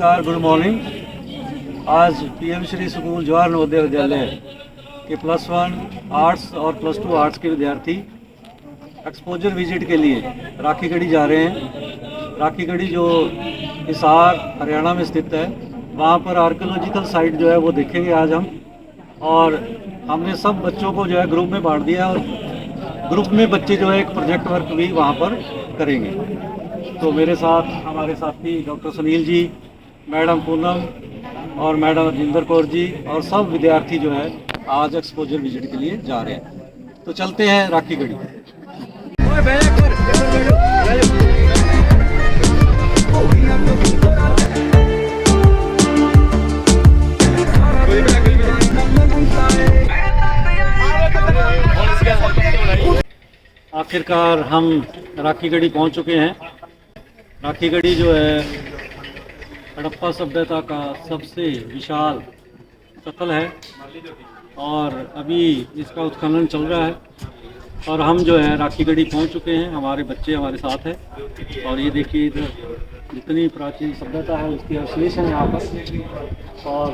नमस्कार, good morning. आज PM Shri school Jawahar Navodaya Vidyalaya के +1 आर्ट्स और +2 आर्ट्स के विद्यार्थी एक्सपोजर विजिट के लिए राखीगढ़ी जा रहे हैं। राखीगढ़ी जो हिसार हरियाणा में स्थित है, वहाँ पर आर्कियोलॉजिकल साइट जो है वो देखेंगे आज हम। और हमने सब बच्चों को जो है ग्रुप में बांट दिया और ग्रुप में बच्चे जो है एक प्रोजेक्ट वर्क भी वहाँ पर करेंगे। तो मेरे साथ हमारे साथी डॉक्टर सुनील जी, मैडम पूनम और मैडम रजिंदर कौर जी और सब विद्यार्थी जो है आज एक्सपोजर विजिट के लिए जा रहे हैं। तो चलते हैं राखीगढ़ी। आखिरकार हम राखीगढ़ी पहुंच चुके हैं। राखीगढ़ी जो है हड़प्पा सभ्यता का सबसे विशाल स्थल है और अभी इसका उत्खनन चल रहा है और हम जो है राखीगढ़ी पहुंच चुके हैं। हमारे बच्चे हमारे साथ हैं और ये देखिए इधर जितनी प्राचीन सभ्यता है उसकी अवशेष है यहाँ पर और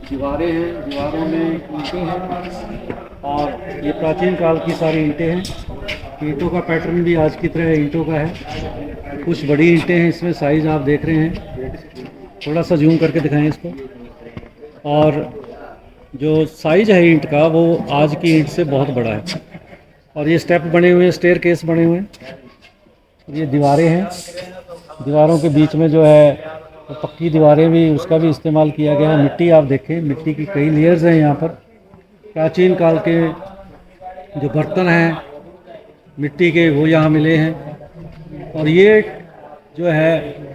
दीवारें हैं, दीवारों में ईंटें हैं और ये प्राचीन काल की सारी ईंटें हैं। ईंटों का पैटर्न भी आज की तरह ईंटों का है। कुछ बड़ी ईंटें हैं, इसमें साइज़ आप देख रहे हैं। थोड़ा सा जूम करके दिखाएं इसको। और जो साइज़ है ईंट का वो आज की ईंट से बहुत बड़ा है। और ये स्टेप बने हुए हैं, स्टेयर केस बने हुए हैं। ये दीवारें हैं, दीवारों के बीच में जो है वो पक्की दीवारें भी, उसका भी इस्तेमाल किया गया है। मिट्टी आप देखें, मिट्टी की कई लेयर्स हैं यहाँ पर। प्राचीन काल के जो बर्तन हैं मिट्टी के वो यहाँ मिले हैं। और ये जो है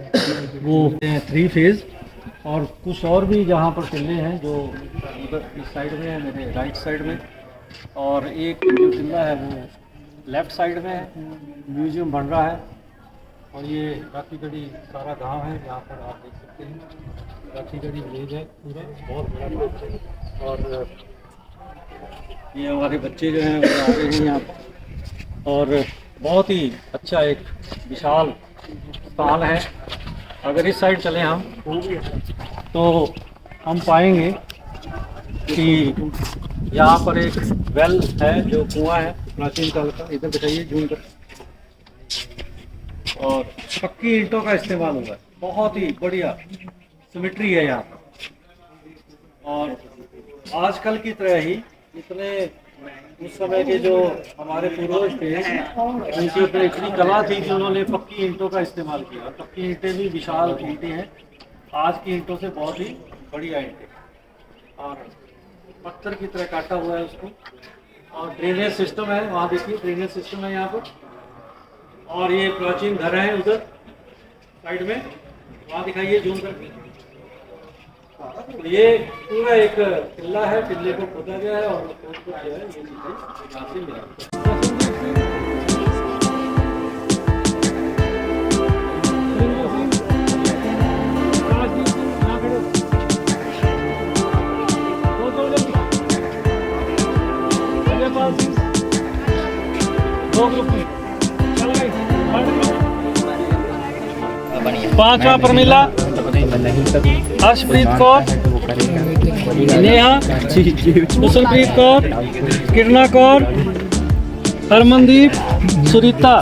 वो 3 फेज़ और कुछ और भी जहाँ पर टिल्ले हैं जो उधर इस साइड में है, मेरे राइट साइड में। और एक जो टिल्ला है वो लेफ़्ट साइड में है। म्यूजियम बन रहा है और ये राखीगढ़ी सारा गांव है जहाँ पर आप देख सकते हैं। राखीगढ़ी विलेज है पूरा, बहुत बड़ा गाँव है। और ये हमारे बच्चे जो हैं वो आ रहे हैं यहाँ और बहुत ही अच्छा एक विशाल स्थान है। अगर इस साइड चलें हम तो हम पाएंगे कि यहाँ पर एक वेल है जो कुआं है प्राचीन काल का। इधर दिखाइए जूम कर। और पक्की ईंटों का इस्तेमाल हुआ है, बहुत ही बढ़िया सिमेट्री है यहाँ पर। और आजकल की तरह ही इतने उस समय के जो हमारे पूर्वज थे उनके ऊपर इतनी कला थी कि उन्होंने पक्की ईंटों का इस्तेमाल किया। पक्की ईंटें भी विशाल ईंटें हैं, आज की ईंटों से बहुत ही बढ़िया ईंटें और पत्थर की तरह काटा हुआ है उसको। और ड्रेनेज सिस्टम है, वहाँ देखिए ड्रेनेज सिस्टम है यहाँ पर। और ये प्राचीन घर है उधर साइड में, वहाँ दिखाइए जूम करके। तो ये पूरा एक किला है, किले को खोदा गया है और खोद को जो है ये चीजें यहाँ से मिला। पांचवा प्रमिला हर्षप्रीत कौर, नेहा, कुशलप्रीत कौर, किरणा कौर, हरमनदीप, सुरीता,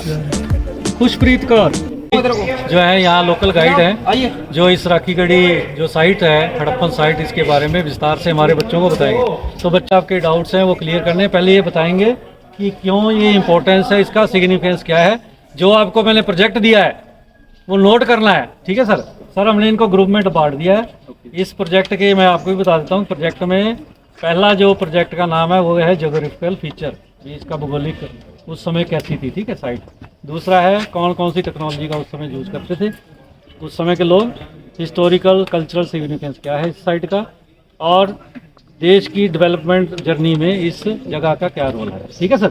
खुशप्रीत कौर जो है यहाँ लोकल गाइड हैं जो इस राखीगढ़ी जो साइट है हड़प्पन साइट, इसके बारे में विस्तार से हमारे बच्चों को बताएंगे। तो बच्चे आपके डाउट्स हैं वो क्लियर करने पहले ये बताएंगे कि क्यों ये इम्पोर्टेंस है, इसका सिग्निफिकेंस क्या है। जो आपको मैंने प्रोजेक्ट दिया है वो नोट करना है, ठीक है सर। सर हमने इनको ग्रुप में बांट दिया है। इस प्रोजेक्ट के मैं आपको भी बता देता हूँ। प्रोजेक्ट में पहला जो प्रोजेक्ट का नाम है वो है ज्योग्राफिकल फीचर, ये इसका भौगोलिक उस समय कैसी थी, ठीक है साइट। दूसरा है कौन कौन सी टेक्नोलॉजी का उस समय यूज करते थे उस समय के लोग। हिस्टोरिकल कल्चरल सिग्निफिकेंस क्या है इस साइट का, और देश की डेवलपमेंट जर्नी में इस जगह का क्या रोल है, ठीक है सर।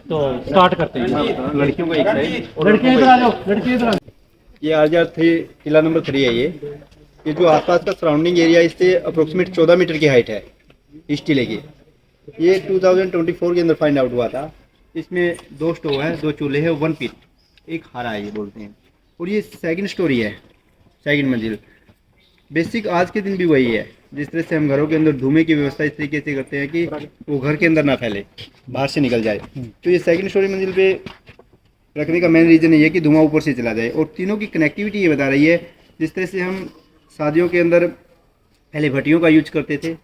तो स्टार्ट करते हैं। लड़कियों का एक साइड, लड़कियाँ इधर आ जाओ, लड़कियाँ इधर आ जाओ। ये RR 3 किला नंबर 3 है। ये जो आसपास का सराउंडिंग एरिया इससे अप्रोक्सीमेट 14 मीटर की हाइट है इस टीले की। ये 2024 के अंदर फाइंड आउट हुआ था। इसमें 2 स्टोव हैं, 2 चूल्हे हैं, 1 पिट, एक हारा है ये बोलते हैं। और ये सेकंड स्टोरी है, सेकंड मंजिल। बेसिक आज के दिन भी वही है। जिस तरह से हम घरों के अंदर धुएं की व्यवस्था इस तरीके से करते हैं कि वो घर के अंदर ना फैले, बाहर से निकल जाए। तो ये सेकंड स्टोरी मंजिल पे रखने का मेन रीज़न ये है कि धुआं ऊपर से चला जाए। और तीनों की कनेक्टिविटी ये बता रही है, जिस तरह से हम शादियों के अंदर पहले भट्टियों का यूज करते थे,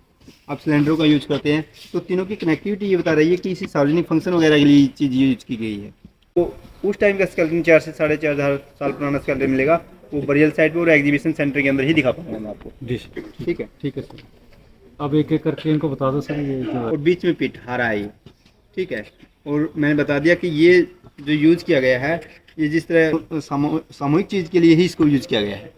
अब सिलेंडरों का यूज करते हैं, तो तीनों की कनेक्टिविटी ये बता रही है कि इसी सार्वजनिक फंक्शन वगैरह के लिए चीज़ यूज की गई है। तो उस टाइम का स्केलेटन 4 से 4.5 साल पुराना स्केलेटन मिलेगा, वो बरियल साइड पे और एग्जीबिशन सेंटर के अंदर ही दिखा पाऊंगा मैं आपको। जी ठीक है। ठीक है सर। अब एक एक करके इनको बता दो सर, ये जो और बीच में पिट हारा है ये, ठीक है। और मैंने बता दिया कि ये जो यूज किया गया है, ये जिस तरह सामूहिक चीज़ के लिए ही इसको यूज किया गया है।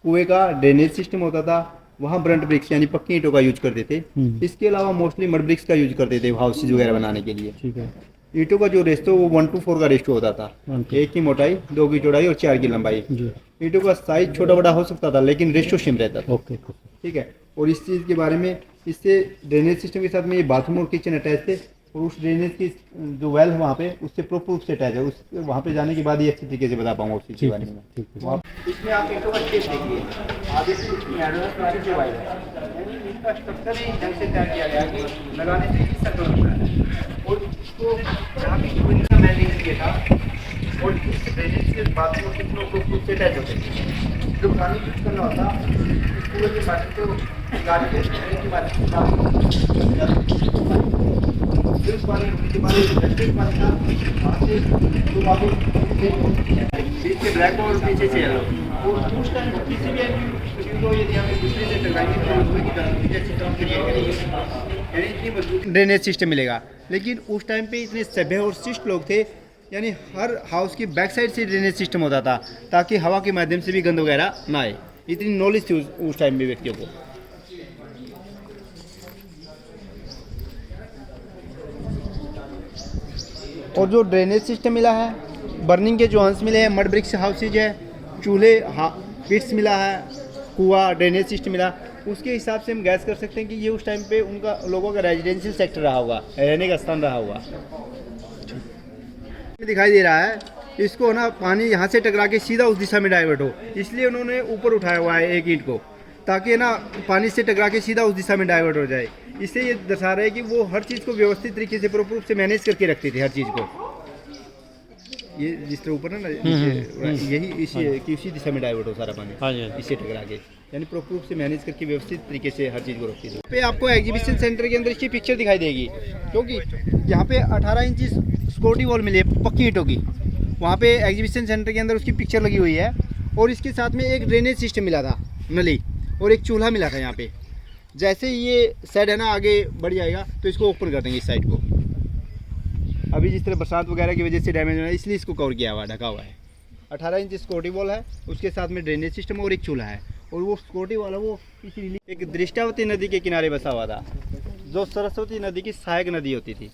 कुएं का ड्रेनेज सिस्टम होता था, वहाँ ब्रंट ब्रिक्स यानी पक्की ईंटों का यूज करते थे। इसके अलावा मोस्टली मड ब्रिक्स का यूज करते थे हाउसेज वगैरह बनाने के लिए। ठीक है। ईंटों का जो रेशो वो 1:4 का रेशो होता था, 1 की मोटाई, 2 की चौड़ाई और 4 की लंबाई। ईंटों का साइज छोटा बड़ा हो सकता था, लेकिन रेशो सेम रहता था। ओके। ठीक है। और इस चीज़ के बारे में, इससे ड्रेनेज सिस्टम के साथ में ये बाथरूम और किचन अटैच थे, और उस ड्रेनेज की जो वेल है वहाँ पे उससे प्रॉपर रूप से अटैच है। उस वहाँ पे जाने के बाद ही अच्छी तरीके से बता पाऊंगा उस चीज़ के बारे में। इसमें आप ईंटों का शेप देखिए, आगे से इसमें एडवांस जो वाइड है, यानी इनका स्ट्रक्चर ही ढंग से तैयार किया गया है कि लगाने से ही सर्कल होता है। और इसको जहाँ भी इनका मैनेज किया था, और इस ड्रेनेज के बाथरूम और किचन को खुद से अटैच होते थे। जो पानी यूज करना होता इस पूरे के पानी को गाड़ी के की बात सिर्फ पानी के बाद इलेक्ट्रिक पानी था, वहाँ से तो वापस बीच से ब्लैक और पीछे से येलो। और उस टाइम किसी भी को यदि हमें दूसरे से टकराएंगे तो उसमें की जैसे काम क्रिएट करेंगे, यानी इतनी मजबूत ड्रेनेज सिस्टम मिलेगा। लेकिन उस टाइम पे इतने सभ्य और शिष्ट लोग थे, यानी हर हाउस की बैक साइड से ड्रेनेज सिस्टम होता था, ताकि हवा के माध्यम से भी गंद वगैरह ना आए। इतनी नॉलेज थी उस टाइम में व्यक्तियों को। और जो ड्रेनेज सिस्टम मिला है, बर्निंग के जो अंश मिले हैं, मड ब्रिक्स हाउसेज है, चूल्हे पिट्स मिला है, कुआं, ड्रेनेज सिस्टम मिला, उसके हिसाब से हम गैस कर सकते हैं कि ये उस टाइम पे उनका लोगों का रेजिडेंशियल सेक्टर रहा होगा, रहने का स्थान रहा होगा। दिखाई दे रहा है, इसको ना पानी यहाँ से टकरा के सीधा उस दिशा में डाइवर्ट हो, इसलिए उन्होंने ऊपर उठाया हुआ है एक ईंट को, ताकि ना पानी से टकरा के सीधा उस दिशा में डाइवर्ट हो जाए। इससे ये दर्शा रहा है कि वो हर चीज़ को व्यवस्थित तरीके से प्रॉपर रूप से मैनेज करके रखती थी हर चीज़ को। ये जिस तरह ऊपर है ना, यही इसी दिशा में डाइवर्ट हो सारा पानी, इससे टकरा के, यानी प्रॉपर रूप से मैनेज करके व्यवस्थित तरीके से हर चीज़ को रखती थी। पे आपको एग्जीबिशन सेंटर के अंदर इसकी पिक्चर दिखाई देगी, क्योंकि यहाँ पे 18 इंची सिक्योरिटी वॉल मिली है पक्की ईंटों की, वहाँ पे एग्जीबिशन सेंटर के अंदर उसकी पिक्चर लगी हुई है। और इसके साथ में एक ड्रेनेज सिस्टम मिला था, नली, और एक चूल्हा मिला था यहाँ पे। जैसे ये साइड है ना आगे बढ़ जाएगा तो इसको ओपन कर देंगे इस साइड को। अभी जिस तरह बरसात वगैरह की वजह से डैमेज है, इसलिए इसको कवर किया हुआ है, ढका हुआ है। 18 इंच सिक्योरिटी वॉल है, उसके साथ में ड्रेनेज सिस्टम और एक चूल्हा है। और वो सिक्योरिटी वाला वो इसीलिए एक दृष्टावती नदी के किनारे बसा हुआ था, जो सरस्वती नदी की सहायक नदी होती थी।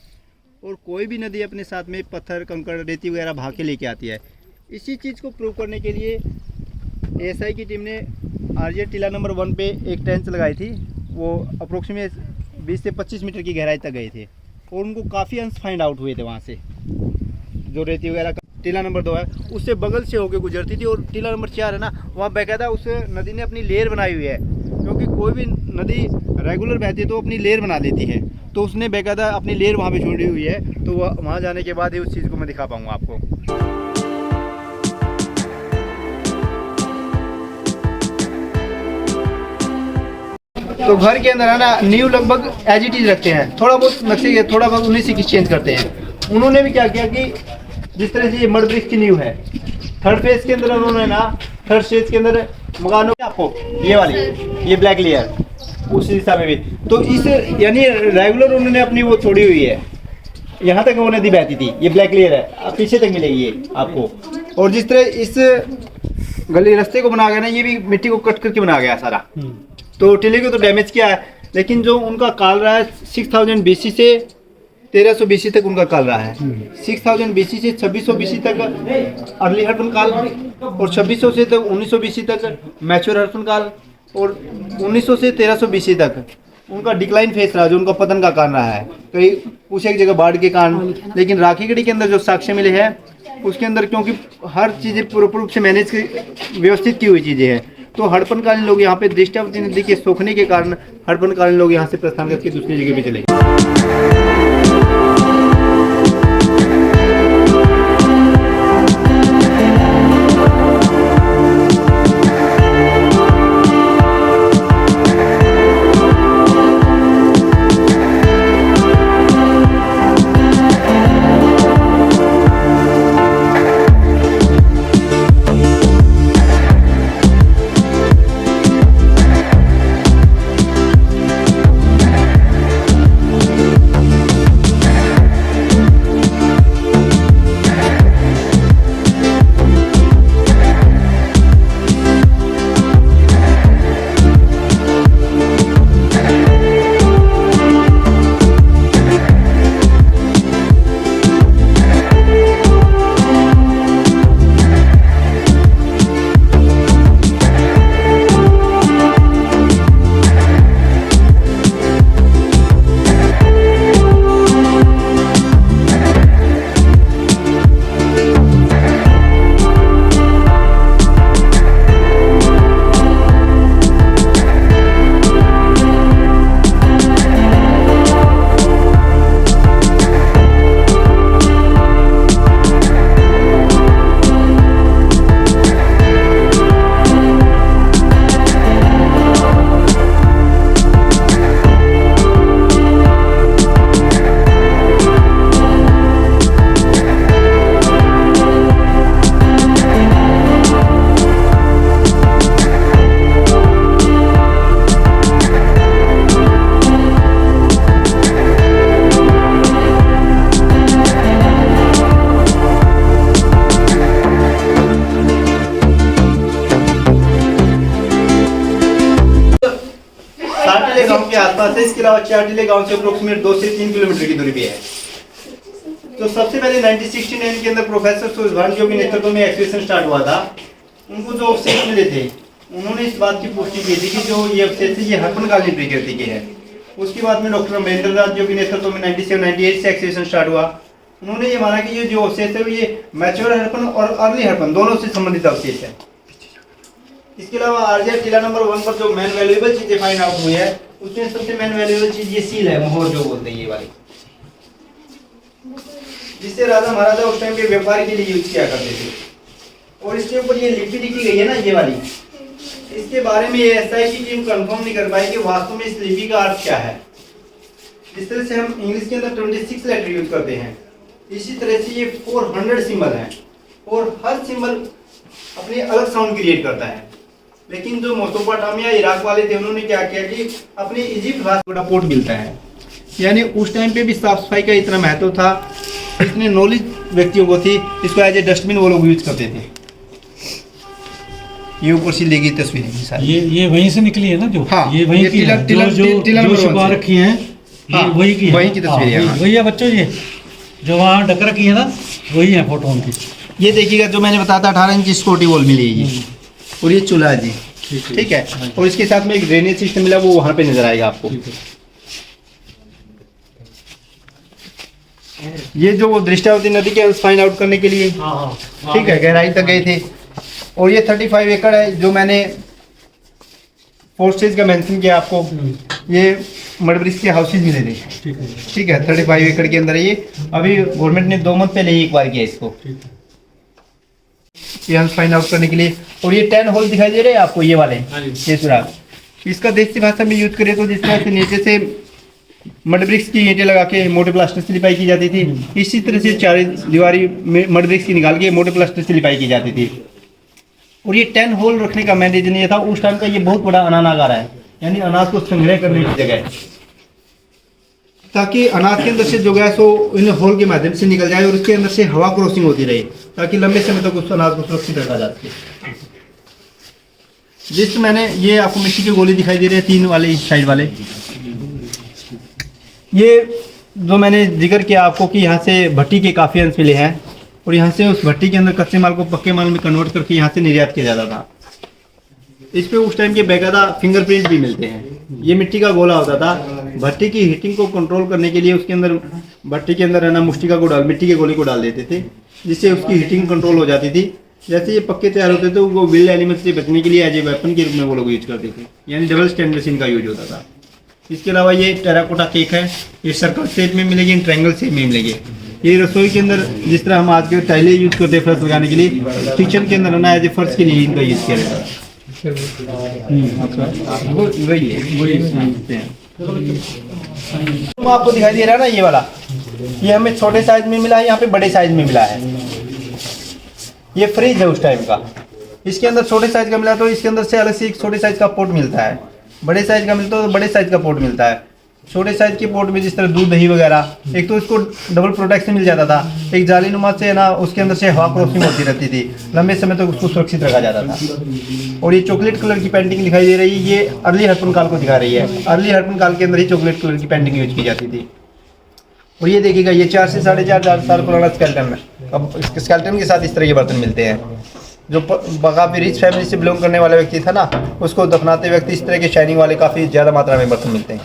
और कोई भी नदी अपने साथ में पत्थर, कंकड़, रेती वगैरह भाग के लेके आती है। इसी चीज़ को प्रूव करने के लिए एएसआई की टीम ने आरजे टीला नंबर 1 पे एक ट्रेंच लगाई थी। वो अप्रोक्सीमेट 20 से 25 मीटर की गहराई तक गए थे, और उनको काफ़ी अंश फाइंड आउट हुए थे वहाँ से। जो रेती वगैरह टीला नंबर 2 है, उससे बगल से होकर गुजरती थी। और टीला नंबर 4 है ना, वहाँ बाकायदा उस नदी ने अपनी लेयर बनाई हुई है, क्योंकि कोई भी नदी रेगुलर बहती है तो अपनी लेयर बना लेती है, तो उसने बाकायदा अपनी लेयर वहाँ पे छोड़ी हुई है। तो वहाँ जाने के बाद ही उस चीज़ को मैं दिखा पाऊँगा आपको। तो घर के अंदर है ना, नींव लगभग एज इट इज रखते हैं, थोड़ा बहुत नक्शे थोड़ा बहुत 19 चेंज करते हैं। उन्होंने भी क्या किया कि जिस तरह से ये मड ब्रिक्स की नींव है, थर्ड फेज के अंदर उन्होंने ना, थर्ड स्टेज के अंदर मकानों आपको ये वाली, ये ब्लैक लेयर उस दिशा में भी, तो इस यानी रेगुलर उन्होंने अपनी वो छोड़ी हुई है। यहाँ तक वो नदी बहती थी, ये ब्लैक लेयर है, अब पीछे तक मिलेगी ये आपको। और जिस तरह इस गली रास्ते को बना गया ना, ये भी मिट्टी को कट करके बना गया सारा। तो टीले को तो डैमेज किया है, लेकिन जो उनका काल रहा है 6000 BC से 1300 BC तक उनका काल रहा है। 6000 BC से 2600 BC तक अर्ली हर्पन काल, और 2600 से तक 1900 BC तक मैच्योर हर्पन काल, और 1900 से 1300 BC तक उनका डिक्लाइन फेस रहा, जो उनका पतन का कारण रहा है, कहीं कुछ एक जगह बाढ़ के कारण। लेकिन राखीगढ़ी के अंदर जो साक्ष्य मिले हैं, उसके अंदर क्योंकि हर चीज़ें पूर्ण रूप से मैनेज व्यवस्थित की हुई चीज़ें हैं, तो हड़प्पनकालीन लोग यहाँ पे दृष्टावती नदी के सूखने के कारण हड़प्पनकालीन लोग यहाँ से प्रस्थान करके दूसरी जगह पे चले गए। गांव के आसपास है। इसके अलावा चारटीले गांव से अप्रोक्सीमेट 2 से 3 किलोमीटर की दूरी पे है। तो सबसे पहले 1969 के अंदर प्रोफेसर सुभाष जो के नेतृत्व में एक्सपेडिशन स्टार्ट हुआ था, उनको जो अवशेष मिले थे उन्होंने इस बात की पुष्टि की थी कि जो ये अवशेष है ये हड़प्पनकालीन प्रकृति के हैं। उसके बाद में डॉक्टर महेंद्र नाथ जो के नेतृत्व में 97-98 से एक्सपेडिशन स्टार्ट हुआ, उन्होंने ये माना कि ये जो अवशेष है ये मैच्योर हड़प्पन और अर्ली हड़प्पन दोनों से संबंधित अवशेष है। इसके अलावा आरजे टीला नंबर 1 पर जो मेन वैल्यूएबल चीजें फाइंड आउट हुई है उसमें सबसे मेन वैल्यूएबल चीज ये सील है, मोहर जो बोलते हैं ये वाली, जिससे राजा महाराजा उस टाइम पे व्यापार के लिए यूज किया करते थे। और इसके ऊपर ये लिपि लिखी गई है ना ये वाली, इसके बारे में एसआई की टीम कंफर्म नहीं कर पाई कि वास्तव में इस लिपि का अर्थ क्या है। जिस तरह से हम इंग्लिश के अंदर 26 लेटर यूज करते हैं, इसी तरह से ये 400 सिंबल हैं और हर सिंबल अपने अलग साउंड क्रिएट करता है। लेकिन जो मेसोपोटामिया इराक वाले थे उन्होंने क्या किया कि अपने इजिप्ट भाषा बड़ा पोर्ट मिलता है, यानी उस टाइम पे भी साफ सफाई का इतना महत्व था, इतने नॉलेज व्यक्तियों को थी, इसको एज ए डस्टबिन वो लोग यूज करते थे। ये ऊपर से ली गई तस्वीर ये वहीं से निकली है ना जो, हाँ, ये वहीं की है, जो छुपा रखी है, हाँ, वही की वहीं की तस्वीर है, वही है बच्चों, ये जो वहाँ ढक रखी है ना वही है फोटो उनकी। ये देखिएगा जो मैंने बताया था 18 इंच स्कोटी वॉल मिली है ये, और ये चूल्हा है जी, ठीक है, और इसके साथ में एक ड्रेनेज सिस्टम मिला वो वहां पे नजर आएगा आपको। ये जो दृष्टावती नदी के अंश फाइंड आउट करने के लिए, ठीक है, गहराई तक गए थे। और ये 35 एकड़ है जो मैंने फोर्सेज का मेंशन किया आपको, ये मडब्रिज के हाउसेज मिले थे, ठीक है, 35 एकड़ के अंदर ये अभी गवर्नमेंट ने 2 मंथ पहले ही एक बार किया इसको, ये हम फाइंड आउट करने के लिए। और ये 10 होल दिखाई दे रहे हैं आपको ये वाले, ये सुराग, इसका देसी भाषा में यूज करें तो जिस तरह से नीचे से मड ब्रिक्स की ईंटें लगा के मोटे प्लास्टर से लिपाई की जाती थी, इसी तरह से 4 दीवारी मड ब्रिक्स की निकाल के मोटे प्लास्टर से लिपाई की जाती थी। और ये 10 होल रखने का मेन रीजन ये था, उस टाइम का ये बहुत बड़ा अनानागार है, यानी अनाज को संग्रह करने की जगह है, ताकि अनाज के अंदर से जो गैस हो इन होल के माध्यम से निकल जाए और उसके अंदर से हवा क्रॉसिंग होती रहे, ताकि लंबे समय तक उस अनाज को सुरक्षित रखा जा सके। जिस मैंने ये आपको मिट्टी की गोली दिखाई दे रही है 3 वाले इस साइड वाले, ये जो मैंने जिक्र किया आपको कि यहाँ से भट्टी के काफ़ी अंश मिले हैं और यहाँ से उस भट्टी के अंदर कच्चे माल को पक्के माल में कन्वर्ट करके यहाँ से निर्यात किया जाता था। इस पे उस टाइम के बेकायदा फिंगरप्रिंट भी मिलते हैं। ये मिट्टी का गोला होता था, भट्टी की हीटिंग को कंट्रोल करने के लिए उसके अंदर भट्टी के अंदर है ना मुस्टिका को मिट्टी के गोले को डाल देते थे, जिससे उसकी हीटिंग कंट्रोल हो जाती थी जैसे ये पक्के तैयार होते थे वो विल्ड एनिमल से बचने के लिए एज ए वेपन के रूप में वो लोग यूज करते थे, यानी डबल स्टेनलेस इनका यूज होता था। इसके अलावा ये टेराकोटा केक है, ये सर्कल शेप में मिलेगी, ट्रायंगल शेप में मिलेगी। ये रसोई के अंदर जिस तरह हम आज के टाइलें यूज करते हैं फर्श लगाने के लिए, किचन के अंदर ना एज ए फर्श के लिए इनका यूज किया जाता है। वही है आपको दिखाई दे रहा है ना, ये वाला, ये हमें छोटे साइज में मिला है, यहाँ पे बड़े साइज में मिला है। ये फ्रिज है उस टाइम का, इसके अंदर छोटे साइज का मिला तो इसके अंदर से अलग से एक छोटे साइज का पोर्ट मिलता है, बड़े साइज का मिलता है तो बड़े साइज का पोर्ट मिलता है। छोटे साइज के पोर्ट में जिस तरह दूध दही वगैरह, एक तो इसको डबल प्रोटेक्शन मिल जाता था, एक जाली नुमा से ना उसके अंदर से हवा क्रॉसिंग होती रहती थी, लंबे समय तक उसको सुरक्षित रखा जाता था। और ये चॉकलेट कलर की पेंटिंग दिखाई दे रही है, ये अर्ली हड़प्पन काल को दिखा रही है। अर्ली हड़प्पन काल के अंदर ही चॉकलेट कलर की पेंटिंग यूज की जाती थी। और ये देखिएगा, ये 4 से 4.5 साल पुराना स्केल्टन है। अब इसके स्केल्टन के साथ इस तरह के बर्तन मिलते हैं। जो काफ़ी रिच फैमिली से बिलोंग करने वाला व्यक्ति था ना, उसको दफनाते व्यक्ति इस तरह के शाइनिंग वाले काफ़ी ज़्यादा मात्रा में बर्तन मिलते हैं।